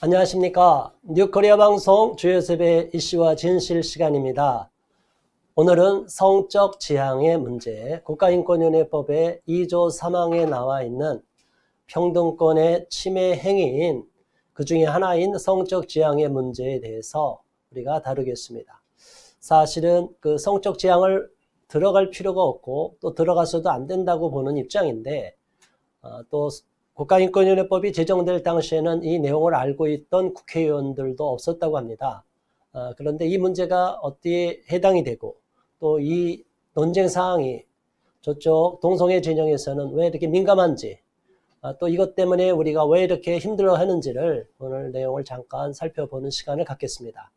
안녕하십니까. 뉴코리아 방송 주요섭의 이슈와 진실 시간입니다. 오늘은 성적 지향의 문제, 국가인권위원회법의 2조 3항에 나와 있는 평등권의 침해 행위인 그 중에 하나인 성적 지향의 문제에 대해서 우리가 다루겠습니다. 사실은 그 성적 지향을 들어갈 필요가 없고 또 들어가서도 안 된다고 보는 입장인데 또 국가인권위원회법이 제정될 당시에는 이 내용을 알고 있던 국회의원들도 없었다고 합니다. 그런데 이 문제가 어디에 해당이 되고 또 이 논쟁 사항이 저쪽 동성애 진영에서는 왜 이렇게 민감한지 또 이것 때문에 우리가 왜 이렇게 힘들어 하는지를 오늘 내용을 잠깐 살펴보는 시간을 갖겠습니다.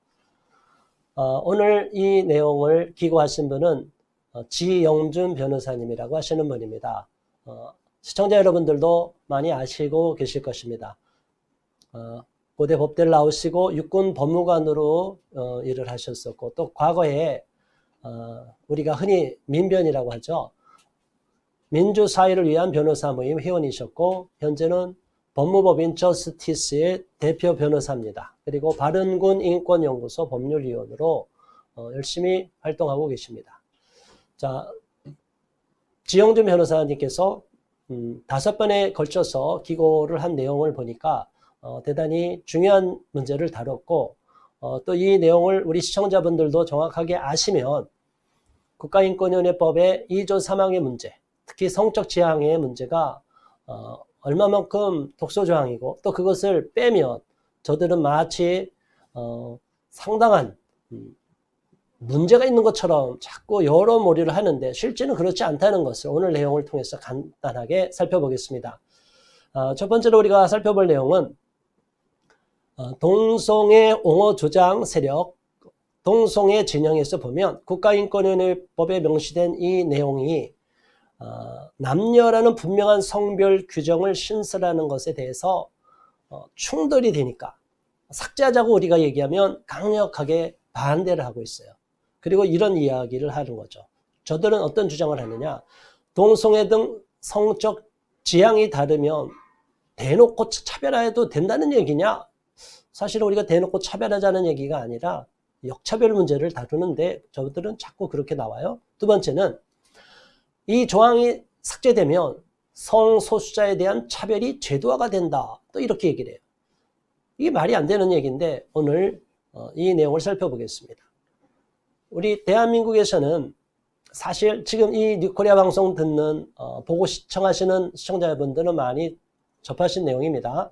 오늘 이 내용을 기고하신 분은 지영준 변호사님이라고 하시는 분입니다. 시청자 여러분들도 많이 아시고 계실 것입니다. 고대 법대를 나오시고 육군 법무관으로 일을 하셨었고 또 과거에 우리가 흔히 민변이라고 하죠. 민주사회를 위한 변호사 모임 회원이셨고 현재는 법무법인 저스티스의 대표 변호사입니다. 그리고 바른군 인권연구소 법률위원으로 열심히 활동하고 계십니다. 자, 지영준 변호사님께서 5번에 걸쳐서 기고를 한 내용을 보니까 대단히 중요한 문제를 다뤘고 또 이 내용을 우리 시청자분들도 정확하게 아시면 국가인권위원회법의 2조 3항의 문제, 특히 성적 지향의 문제가 얼마만큼 독소조항이고 또 그것을 빼면 저들은 마치 상당한 문제가 있는 것처럼 자꾸 여러모리를 하는데 실제는 그렇지 않다는 것을 오늘 내용을 통해서 간단하게 살펴보겠습니다. 첫 번째로 우리가 살펴볼 내용은 동성애 옹호 조장 세력, 동성애 진영에서 보면 국가인권위원회법에 명시된 이 내용이 남녀라는 분명한 성별 규정을 신설하는 것에 대해서 충돌이 되니까 삭제하자고 우리가 얘기하면 강력하게 반대를 하고 있어요. 그리고 이런 이야기를 하는 거죠. 저들은 어떤 주장을 하느냐. 동성애 등 성적 지향이 다르면 대놓고 차별화해도 된다는 얘기냐. 사실 우리가 대놓고 차별하자는 얘기가 아니라 역차별 문제를 다루는데 저들은 자꾸 그렇게 나와요. 두 번째는 이 조항이 삭제되면 성소수자에 대한 차별이 제도화가 된다. 또 이렇게 얘기를 해요. 이게 말이 안 되는 얘기인데 오늘 이 내용을 살펴보겠습니다. 우리 대한민국에서는 사실 지금 이 뉴코리아 방송 듣는 보고 시청하시는 시청자분들은 많이 접하신 내용입니다.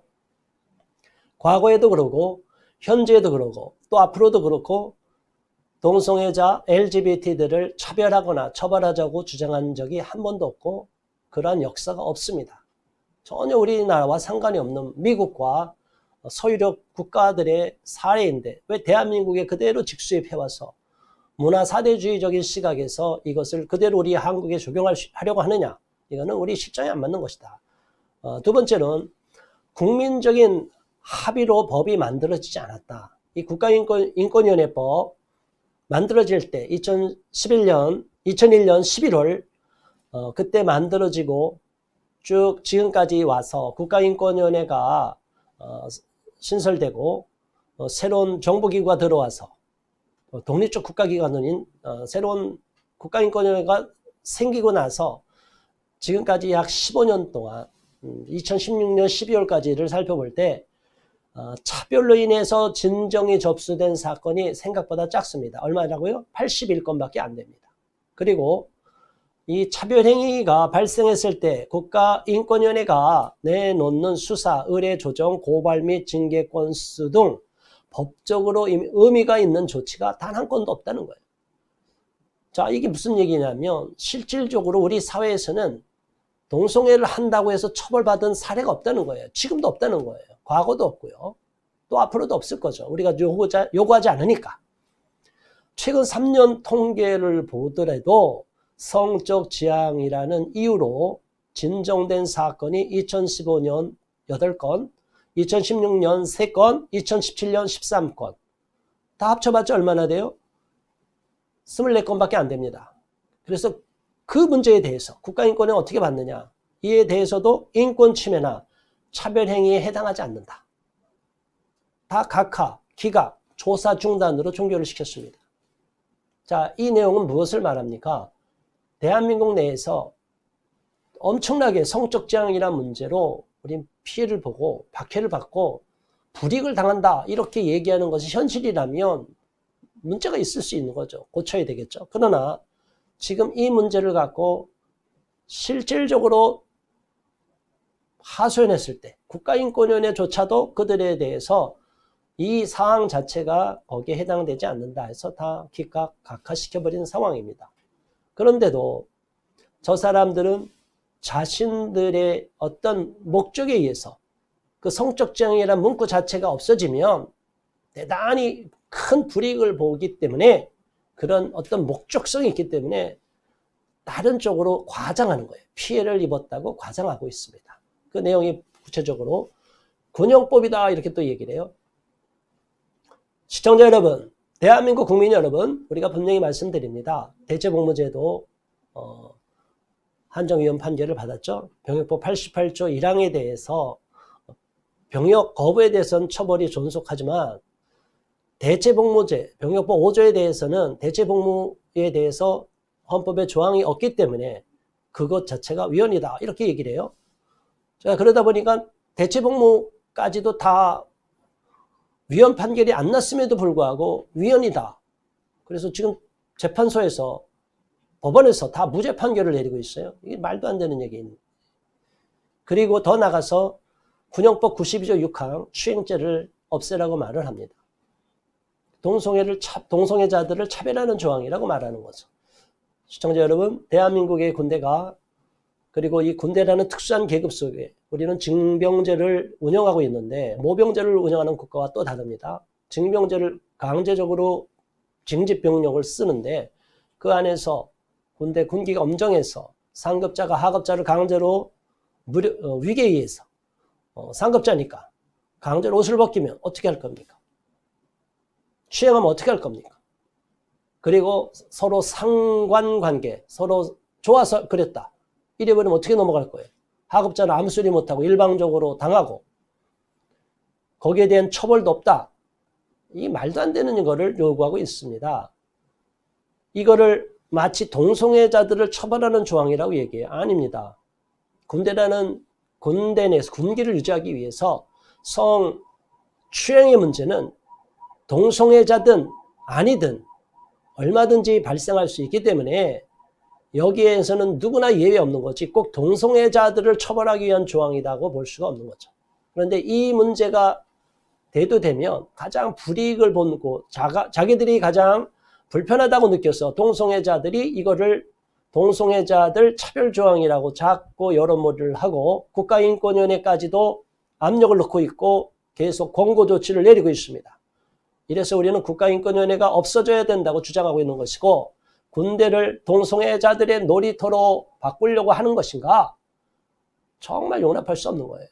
과거에도 그러고 현재에도 그러고 또 앞으로도 그렇고 동성애자 LGBT들을 차별하거나 처벌하자고 주장한 적이 한 번도 없고 그러한 역사가 없습니다. 전혀 우리나라와 상관이 없는 미국과 서유럽 국가들의 사례인데 왜 대한민국에 그대로 직수입해와서 문화 사대주의적인 시각에서 이것을 그대로 우리 한국에 적용하려고 하느냐. 이거는 우리 실정에 안 맞는 것이다. 두 번째는 국민적인 합의로 법이 만들어지지 않았다. 이 국가인권위원회법 만들어질 때 2001년 11월 그때 만들어지고 쭉 지금까지 와서 국가인권위원회가 신설되고 새로운 정부기구가 들어와서 독립적 국가기관인 새로운 국가인권위원회가 생기고 나서 지금까지 약 15년 동안 2016년 12월까지를 살펴볼 때 차별로 인해서 진정이 접수된 사건이 생각보다 작습니다. 얼마라고요? 81건밖에 안 됩니다. 그리고 이 차별행위가 발생했을 때 국가인권위원회가 내놓는 수사, 의뢰 조정, 고발 및 징계 건수 등 법적으로 의미가 있는 조치가 단 한 건도 없다는 거예요. 자, 이게 무슨 얘기냐면 실질적으로 우리 사회에서는 동성애를 한다고 해서 처벌받은 사례가 없다는 거예요. 지금도 없다는 거예요. 과거도 없고요. 또 앞으로도 없을 거죠. 우리가 요구하지 않으니까. 최근 3년 통계를 보더라도 성적 지향이라는 이유로 진정된 사건이 2015년 8건, 2016년 3건, 2017년 13건. 다 합쳐봤자 얼마나 돼요? 24건밖에 안 됩니다. 그래서 그 문제에 대해서 국가인권을 어떻게 받느냐. 이에 대해서도 인권 침해나 차별행위에 해당하지 않는다. 다 각하, 기각, 조사 중단으로 종결을 시켰습니다. 자, 이 내용은 무엇을 말합니까? 대한민국 내에서 엄청나게 성적 지향이라는 문제로 우린 피해를 보고 박해를 받고 불이익을 당한다 이렇게 얘기하는 것이 현실이라면 문제가 있을 수 있는 거죠. 고쳐야 되겠죠. 그러나 지금 이 문제를 갖고 실질적으로 하소연했을 때 국가인권위원회조차도 그들에 대해서 이 사항 자체가 거기에 해당되지 않는다 해서 다 기각 각하시켜버리는 상황입니다. 그런데도 저 사람들은 자신들의 어떤 목적에 의해서 그 성적 지향이라는 문구 자체가 없어지면 대단히 큰 불이익을 보기 때문에 그런 어떤 목적성이 있기 때문에 다른 쪽으로 과장하는 거예요. 피해를 입었다고 과장하고 있습니다. 그 내용이 구체적으로 군용법이다 이렇게 또 얘기를 해요. 시청자 여러분, 대한민국 국민 여러분, 우리가 분명히 말씀드립니다. 대체복무제도 한정위원 판결을 받았죠. 병역법 88조 1항에 대해서 병역 거부에 대해서는 처벌이 존속하지만 대체복무제, 병역법 5조에 대해서는 대체복무에 대해서 헌법에 조항이 없기 때문에 그것 자체가 위헌이다 이렇게 얘기를 해요. 자, 그러다 보니까 대체복무까지도 다 위헌 판결이 안 났음에도 불구하고 위헌이다. 그래서 지금 재판소에서 법원에서 다 무죄 판결을 내리고 있어요. 이게 말도 안 되는 얘기입니다. 그리고 더 나가서 군형법 92조 6항 추행죄를 없애라고 말을 합니다. 동성애자들을 차별하는 조항이라고 말하는 거죠. 시청자 여러분, 대한민국의 군대가 그리고 이 군대라는 특수한 계급 속에 우리는 징병제를 운영하고 있는데 모병제를 운영하는 국가와 또 다릅니다. 징병제를 강제적으로 징집병력을 쓰는데 그 안에서 군대 군기가 엄정해서 상급자가 하급자를 강제로 위계에 의해서 상급자니까 강제로 옷을 벗기면 어떻게 할 겁니까? 추행하면 어떻게 할 겁니까? 그리고 서로 상관관계, 서로 좋아서 그랬다. 이래버리면 어떻게 넘어갈 거예요? 하급자는 아무 소리 못하고 일방적으로 당하고 거기에 대한 처벌도 없다. 이 말도 안 되는 거를 요구하고 있습니다. 이거를 마치 동성애자들을 처벌하는 조항이라고 얘기해요. 아닙니다. 군대라는 군대 내에서 군기를 유지하기 위해서 성추행의 문제는 동성애자든 아니든 얼마든지 발생할 수 있기 때문에 여기에서는 누구나 예외 없는 거지 꼭 동성애자들을 처벌하기 위한 조항이라고 볼 수가 없는 거죠. 그런데 이 문제가 대두되면 가장 불이익을 보고 자기들이 가장 불편하다고 느껴서 동성애자들이 이거를 동성애자들 차별조항이라고 자꾸 여론몰이를 하고 국가인권위원회까지도 압력을 넣고 있고 계속 권고 조치를 내리고 있습니다. 이래서 우리는 국가인권위원회가 없어져야 된다고 주장하고 있는 것이고 군대를 동성애자들의 놀이터로 바꾸려고 하는 것인가? 정말 용납할 수 없는 거예요.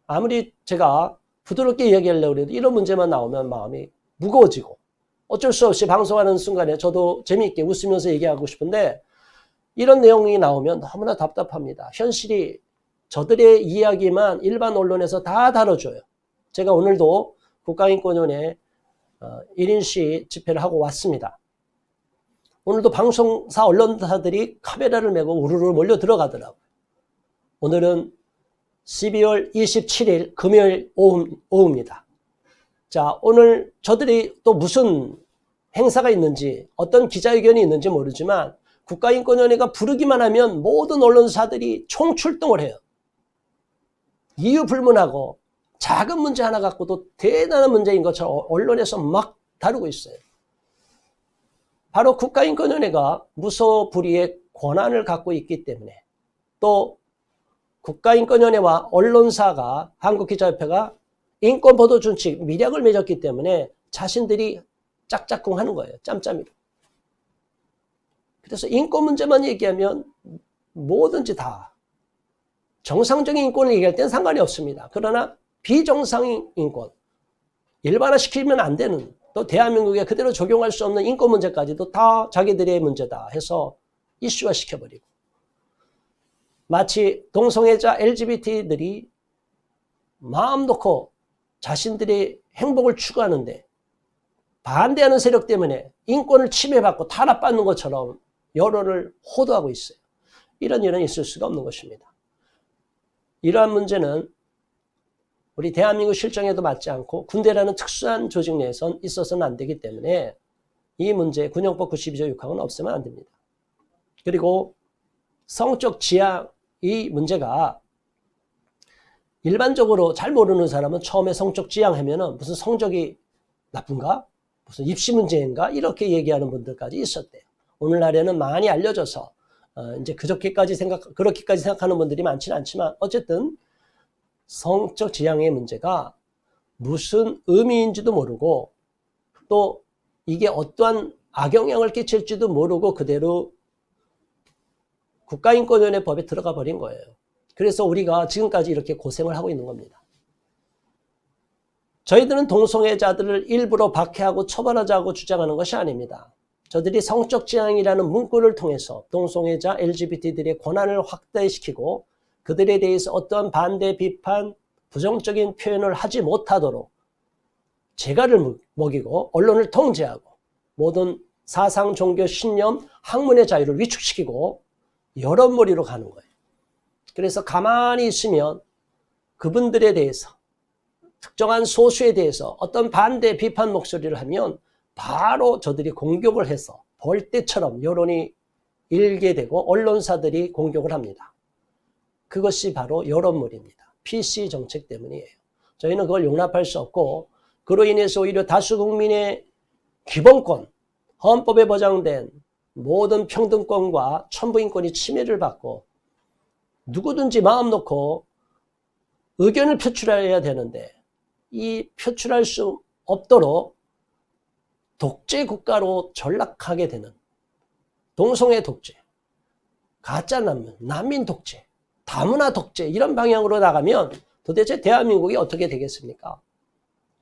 아무리 제가 부드럽게 이야기하려고 해도 이런 문제만 나오면 마음이 무거워지고 어쩔 수 없이 방송하는 순간에 저도 재미있게 웃으면서 얘기하고 싶은데 이런 내용이 나오면 너무나 답답합니다. 현실이 저들의 이야기만 일반 언론에서 다 다뤄줘요. 제가 오늘도 국가인권위원회 1인시 집회를 하고 왔습니다. 오늘도 방송사 언론사들이 카메라를 메고 우르르 몰려 들어가더라고요. 오늘은 12월 27일 금요일 오후입니다. 자, 오늘 저들이 또 무슨 행사가 있는지 어떤 기자회견이 있는지 모르지만 국가인권위원회가 부르기만 하면 모든 언론사들이 총출동을 해요. 이유 불문하고 작은 문제 하나 갖고도 대단한 문제인 것처럼 언론에서 막 다루고 있어요. 바로 국가인권위원회가 무소불위의 권한을 갖고 있기 때문에 또 국가인권위원회와 언론사가 한국기자협회가 인권보도준칙 밀약을 맺었기 때문에 자신들이 짝짝꿍 하는 거예요. 짬짬이로. 그래서 인권 문제만 얘기하면 뭐든지 다 정상적인 인권을 얘기할 때는 상관이 없습니다. 그러나 비정상인 인권, 일반화시키면 안 되는 또 대한민국에 그대로 적용할 수 없는 인권 문제까지도 다 자기들의 문제다 해서 이슈화 시켜버리고 마치 동성애자 LGBT들이 마음 놓고 자신들의 행복을 추구하는데 반대하는 세력 때문에 인권을 침해받고 탄압받는 것처럼 여론을 호도하고 있어요. 이런 일은 있을 수가 없는 것입니다. 이러한 문제는 우리 대한민국 실정에도 맞지 않고 군대라는 특수한 조직 내에선 있어서는 안 되기 때문에 이 문제 군용법 92조 6항은 없으면 안 됩니다. 그리고 성적 지향 이 문제가 일반적으로 잘 모르는 사람은 처음에 성적 지향하면은 무슨 성적이 나쁜가? 무슨 입시 문제인가? 이렇게 얘기하는 분들까지 있었대요. 오늘날에는 많이 알려져서 이제 그렇게까지 생각하는 분들이 많지는 않지만 어쨌든 성적 지향의 문제가 무슨 의미인지도 모르고 또 이게 어떠한 악영향을 끼칠지도 모르고 그대로 국가인권위원회법에 들어가 버린 거예요. 그래서 우리가 지금까지 이렇게 고생을 하고 있는 겁니다. 저희들은 동성애자들을 일부러 박해하고 처벌하자고 주장하는 것이 아닙니다. 저들이 성적 지향이라는 문구를 통해서 동성애자 LGBT들의 권한을 확대시키고 그들에 대해서 어떠한 반대, 비판, 부정적인 표현을 하지 못하도록 재갈을 먹이고 언론을 통제하고 모든 사상, 종교, 신념, 학문의 자유를 위축시키고 여론몰이로 가는 거예요. 그래서 가만히 있으면 그분들에 대해서 특정한 소수에 대해서 어떤 반대, 비판 목소리를 하면 바로 저들이 공격을 해서 벌떼처럼 여론이 일게 되고 언론사들이 공격을 합니다. 그것이 바로 여론몰이입니다. PC 정책 때문이에요. 저희는 그걸 용납할 수 없고 그로 인해서 오히려 다수 국민의 기본권, 헌법에 보장된 모든 평등권과 천부인권이 침해를 받고 누구든지 마음 놓고 의견을 표출해야 되는데 이 표출할 수 없도록 독재 국가로 전락하게 되는 동성애 독재, 가짜 난민 독재, 다문화 독재 이런 방향으로 나가면 도대체 대한민국이 어떻게 되겠습니까?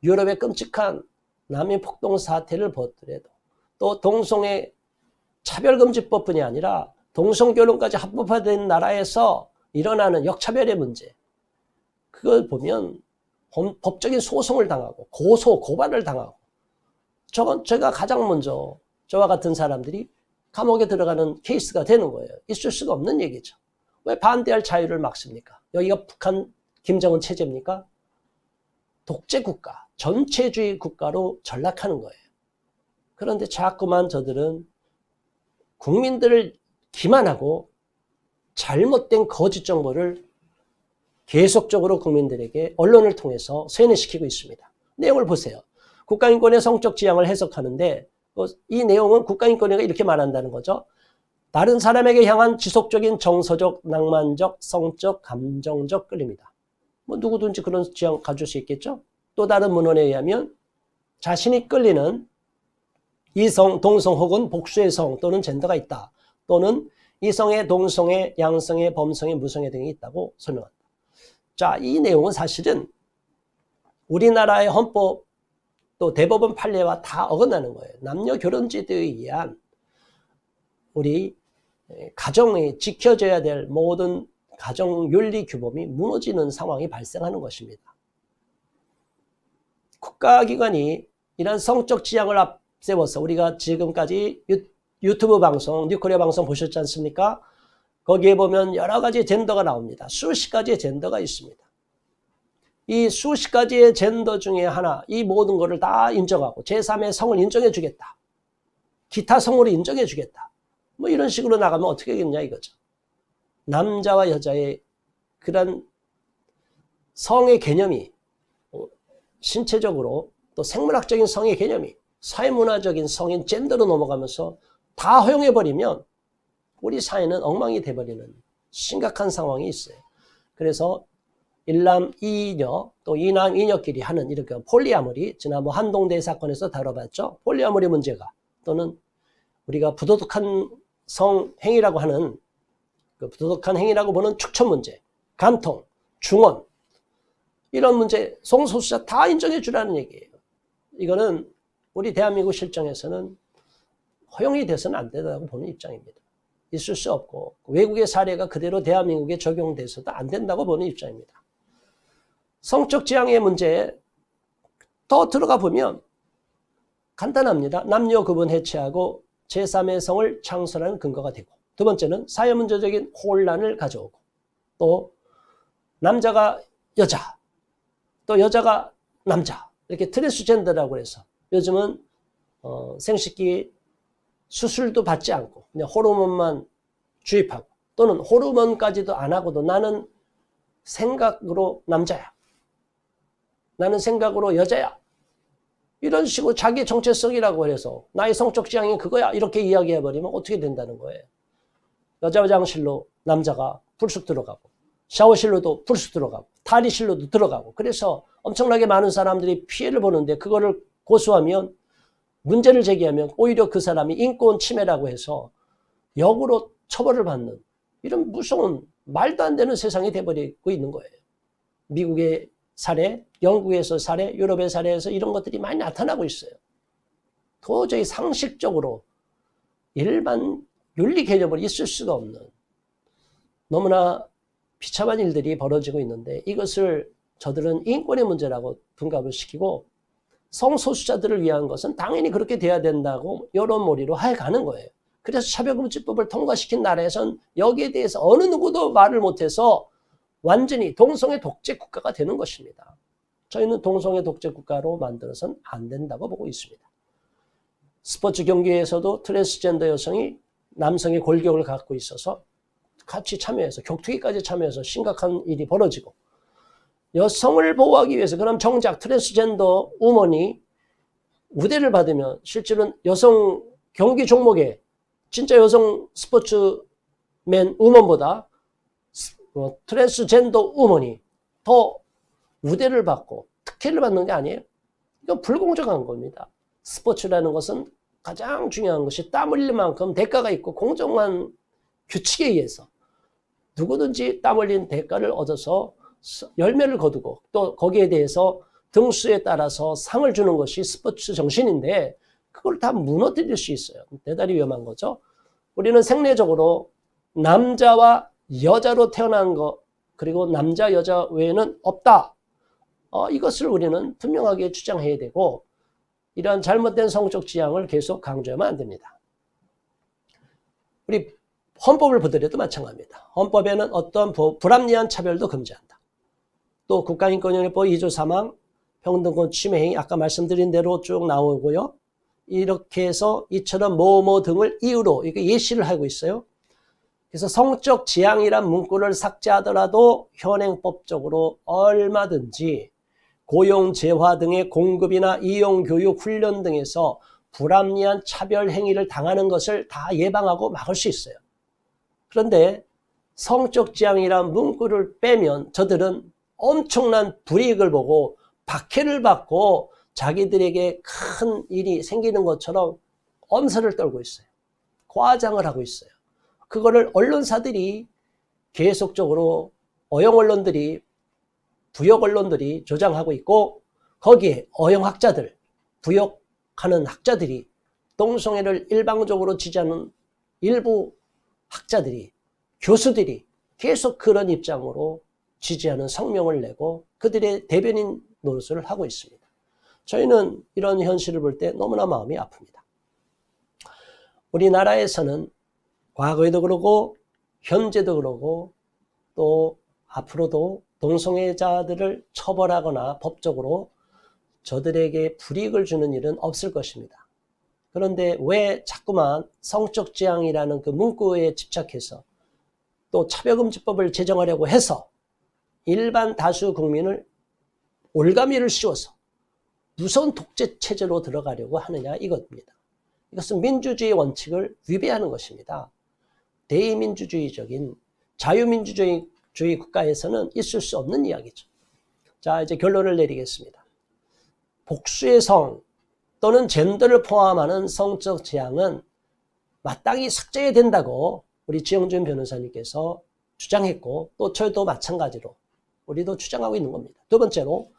유럽의 끔찍한 난민 폭동 사태를 보더라도 또 동성애 차별금지법뿐이 아니라 동성결혼까지 합법화된 나라에서 일어나는 역차별의 문제 그걸 보면 법적인 소송을 당하고 고발을 당하고 제가 가장 먼저 저와 같은 사람들이 감옥에 들어가는 케이스가 되는 거예요. 있을 수가 없는 얘기죠. 왜 반대할 자유를 막습니까? 여기가 북한 김정은 체제입니까? 독재 국가, 전체주의 국가로 전락하는 거예요. 그런데 자꾸만 저들은 국민들을 기만하고 잘못된 거짓 정보를 계속적으로 국민들에게 언론을 통해서 세뇌시키고 있습니다. 내용을 보세요. 국가인권의 성적 지향을 해석하는데 이 내용은 국가인권위가 이렇게 말한다는 거죠. 다른 사람에게 향한 지속적인 정서적, 낭만적, 성적, 감정적 끌림이다. 뭐 누구든지 그런 지향 가질 수 있겠죠. 또 다른 문헌에 의하면 자신이 끌리는 이성, 동성 혹은 복수의 성 또는 젠더가 있다. 또는 이성의, 동성의, 양성의, 범성의, 무성의 등이 있다고 설명한다. 자, 이 내용은 사실은 우리나라의 헌법 또 대법원 판례와 다 어긋나는 거예요. 남녀 결혼제도에 의한 우리 가정이 지켜져야 될 모든 가정 윤리 규범이 무너지는 상황이 발생하는 것입니다. 국가기관이 이런 성적 지향을 앞세워서 우리가 지금까지 유튜브 방송, 뉴코리아 방송 보셨지 않습니까? 거기에 보면 여러 가지 젠더가 나옵니다. 수십 가지의 젠더가 있습니다. 이 수십 가지의 젠더 중에 하나, 이 모든 것을 다 인정하고 제3의 성을 인정해 주겠다. 기타 성으로 인정해 주겠다. 뭐 이런 식으로 나가면 어떻게 되겠냐 이거죠. 남자와 여자의 그런 성의 개념이 신체적으로 또 생물학적인 성의 개념이 사회문화적인 성인 젠더로 넘어가면서 다 허용해버리면 우리 사회는 엉망이 돼버리는 심각한 상황이 있어요. 그래서 일남 이녀 또 이남 이녀끼리 하는 이렇게 폴리아모리 지난번 한동대 사건에서 다뤄봤죠. 폴리아모리 문제가 또는 우리가 부도덕한 성행위라고 하는 그 부도덕한 행위라고 보는 축천 문제, 간통, 중언 이런 문제 성소수자 다 인정해 주라는 얘기예요. 이거는 우리 대한민국 실정에서는 허용이 돼서는 안 된다고 보는 입장입니다. 있을 수 없고 외국의 사례가 그대로 대한민국에 적용돼서도 안 된다고 보는 입장입니다. 성적 지향의 문제 더 들어가 보면 간단합니다. 남녀 구분 해체하고 제3의 성을 창설하는 근거가 되고, 두 번째는 사회문제적인 혼란을 가져오고, 또 남자가 여자, 또 여자가 남자, 이렇게 트랜스젠더라고 해서 요즘은 생식기 수술도 받지 않고 그냥 호르몬만 주입하고, 또는 호르몬까지도 안 하고도 나는 생각으로 남자야, 나는 생각으로 여자야, 이런 식으로 자기 정체성이라고 해서 나의 성적 지향이 그거야 이렇게 이야기해버리면 어떻게 된다는 거예요. 여자 화장실로 남자가 불쑥 들어가고, 샤워실로도 불쑥 들어가고, 탈의실로도 들어가고, 그래서 엄청나게 많은 사람들이 피해를 보는데, 그거를 고소하면, 문제를 제기하면 오히려 그 사람이 인권 침해라고 해서 역으로 처벌을 받는 이런 무서운 말도 안 되는 세상이 돼버리고 있는 거예요. 미국의 사례, 영국에서 사례, 유럽의 사례에서 이런 것들이 많이 나타나고 있어요. 도저히 상식적으로 일반 윤리 개념으로 있을 수가 없는 너무나 비참한 일들이 벌어지고 있는데, 이것을 저들은 인권의 문제라고 둔갑을 시키고, 성소수자들을 위한 것은 당연히 그렇게 돼야 된다고 여론몰이로 해가는 거예요. 그래서 차별금지법을 통과시킨 나라에선 여기에 대해서 어느 누구도 말을 못해서 완전히 동성애 독재 국가가 되는 것입니다. 저희는 동성애 독재 국가로 만들어서는 안 된다고 보고 있습니다. 스포츠 경기에서도 트랜스젠더 여성이 남성의 골격을 갖고 있어서 같이 참여해서 격투기까지 참여해서 심각한 일이 벌어지고, 여성을 보호하기 위해서 그럼 정작 트랜스젠더 우먼이 우대를 받으면 실제로는 여성 경기 종목에 진짜 여성 스포츠맨 우먼보다 트랜스젠더 우먼이 더 우대를 받고 특혜를 받는 게 아니에요. 이건 불공정한 겁니다. 스포츠라는 것은 가장 중요한 것이 땀 흘릴 만큼 대가가 있고, 공정한 규칙에 의해서 누구든지 땀 흘린 대가를 얻어서 열매를 거두고, 또 거기에 대해서 등수에 따라서 상을 주는 것이 스포츠 정신인데, 그걸 다 무너뜨릴 수 있어요. 대단히 위험한 거죠. 우리는 생리적으로 남자와 여자로 태어난 것, 그리고 남자 여자 외에는 없다, 이것을 우리는 분명하게 주장해야 되고, 이러한 잘못된 성적 지향을 계속 강조하면 안 됩니다. 우리 헌법을 보더라도 마찬가지입니다. 헌법에는 어떤 불합리한 차별도 금지한다. 또 국가인권위원회법 2조 3항 평등권 침해행위, 아까 말씀드린 대로 쭉 나오고요. 이렇게 해서 이처럼 뭐뭐 등을 이유로 이렇게 예시를 하고 있어요. 그래서 성적 지향이란 문구를 삭제하더라도 현행법적으로 얼마든지 고용, 재화 등의 공급이나 이용, 교육, 훈련 등에서 불합리한 차별 행위를 당하는 것을 다 예방하고 막을 수 있어요. 그런데 성적 지향이란 문구를 빼면 저들은 엄청난 불이익을 보고 박해를 받고 자기들에게 큰 일이 생기는 것처럼 엄살을 떨고 있어요. 과장을 하고 있어요. 그거를 언론사들이 계속적으로 어용 언론들이, 부역 언론들이 조장하고 있고, 거기에 어용학자들, 부역하는 학자들이, 동성애를 일방적으로 지지하는 일부 학자들이, 교수들이 계속 그런 입장으로 지지하는 성명을 내고 그들의 대변인 노릇을 하고 있습니다. 저희는 이런 현실을 볼 때 너무나 마음이 아픕니다. 우리나라에서는 과거에도 그러고 현재도 그러고 또 앞으로도 동성애자들을 처벌하거나 법적으로 저들에게 불이익을 주는 일은 없을 것입니다. 그런데 왜 자꾸만 성적 지향이라는 그 문구에 집착해서 또 차별금지법을 제정하려고 해서 일반 다수 국민을 올가미를 씌워서 무서운 독재 체제로 들어가려고 하느냐, 이것입니다. 이것은 민주주의 원칙을 위배하는 것입니다. 대의민주주의적인 자유민주주의 국가에서는 있을 수 없는 이야기죠. 자, 이제 결론을 내리겠습니다. 복수의 성 또는 젠더를 포함하는 성적 지향은 마땅히 삭제해야 된다고 우리 지영준 변호사님께서 주장했고, 또 저희도 마찬가지로 우리도 주장하고 있는 겁니다. 두 번째로,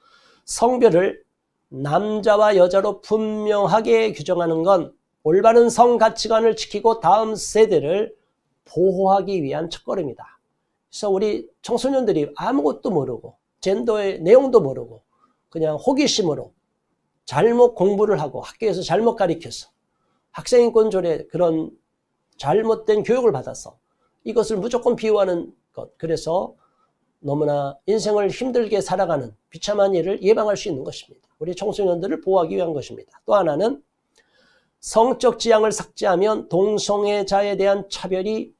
성별을 남자와 여자로 분명하게 규정하는 건 올바른 성 가치관을 지키고 다음 세대를 보호하기 위한 첫걸음이다. 그래서 우리 청소년들이 아무것도 모르고 젠더의 내용도 모르고 그냥 호기심으로 잘못 공부를 하고 학교에서 잘못 가르쳐서 학생인권 조례 그런 잘못된 교육을 받아서 이것을 무조건 비호하는 것. 그래서 너무나 인생을 힘들게 살아가는 비참한 일을 예방할 수 있는 것입니다. 우리 청소년들을 보호하기 위한 것입니다. 또 하나는 성적 지향을 삭제하면 동성애자에 대한 차별이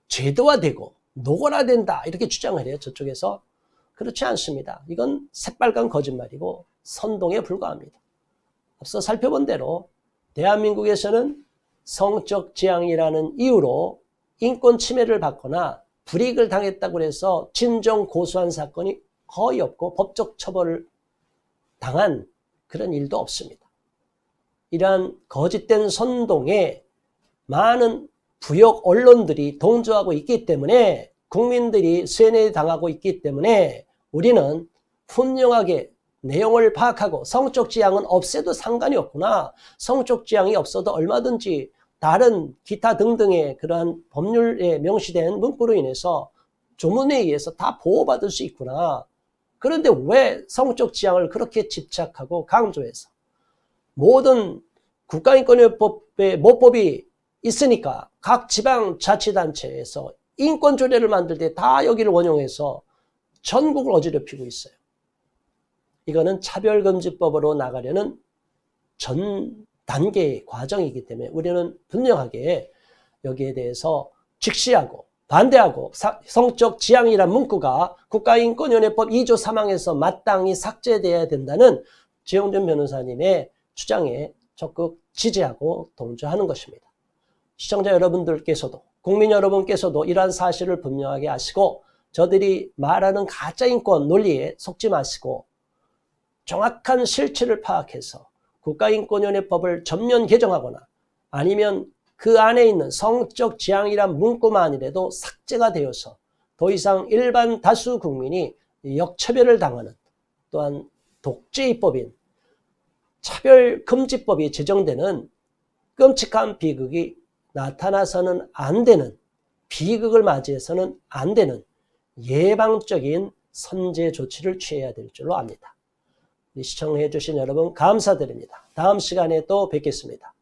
제도화되고 노골화된다 이렇게 주장을 해요. 저쪽에서. 그렇지 않습니다. 이건 새빨간 거짓말이고 선동에 불과합니다. 앞서 살펴본 대로 대한민국에서는 성적 지향이라는 이유로 인권 침해를 받거나 불이익을 당했다고 해서 진정 고소한 사건이 거의 없고 법적 처벌을 당한 그런 일도 없습니다. 이러한 거짓된 선동에 많은 부역 언론들이 동조하고 있기 때문에 국민들이 세뇌당하고 있기 때문에 우리는 분명하게 내용을 파악하고 성적 지향은 없애도 상관이 없구나. 성적 지향이 없어도 얼마든지 다른 기타 등등의 그러한 법률에 명시된 문구로 인해서 조문에 의해서 다 보호받을 수 있구나. 그런데 왜 성적 지향을 그렇게 집착하고 강조해서 모든 국가인권위원회법의 모법이 있으니까 각 지방자치단체에서 인권조례를 만들 때 다 여기를 원용해서 전국을 어지럽히고 있어요. 이거는 차별금지법으로 나가려는 전 단계의 과정이기 때문에 우리는 분명하게 여기에 대해서 직시하고 반대하고 성적 지향이란 문구가 국가인권위원회법 2조 3항에서 마땅히 삭제돼야 된다는 지용준 변호사님의 주장에 적극 지지하고 동조하는 것입니다. 시청자 여러분들께서도 국민 여러분께서도 이러한 사실을 분명하게 아시고 저들이 말하는 가짜인권 논리에 속지 마시고 정확한 실체를 파악해서 국가인권위원회법을 전면 개정하거나 아니면 그 안에 있는 성적 지향이란 문구만이라도 삭제가 되어서 더 이상 일반 다수 국민이 역차별을 당하는 또한 독재입법인 차별금지법이 제정되는 끔찍한 비극이 나타나서는 안 되는 비극을 맞이해서는 안 되는 예방적인 선제 조치를 취해야 될 줄로 압니다. 시청해 주신 여러분 감사드립니다. 다음 시간에 또 뵙겠습니다.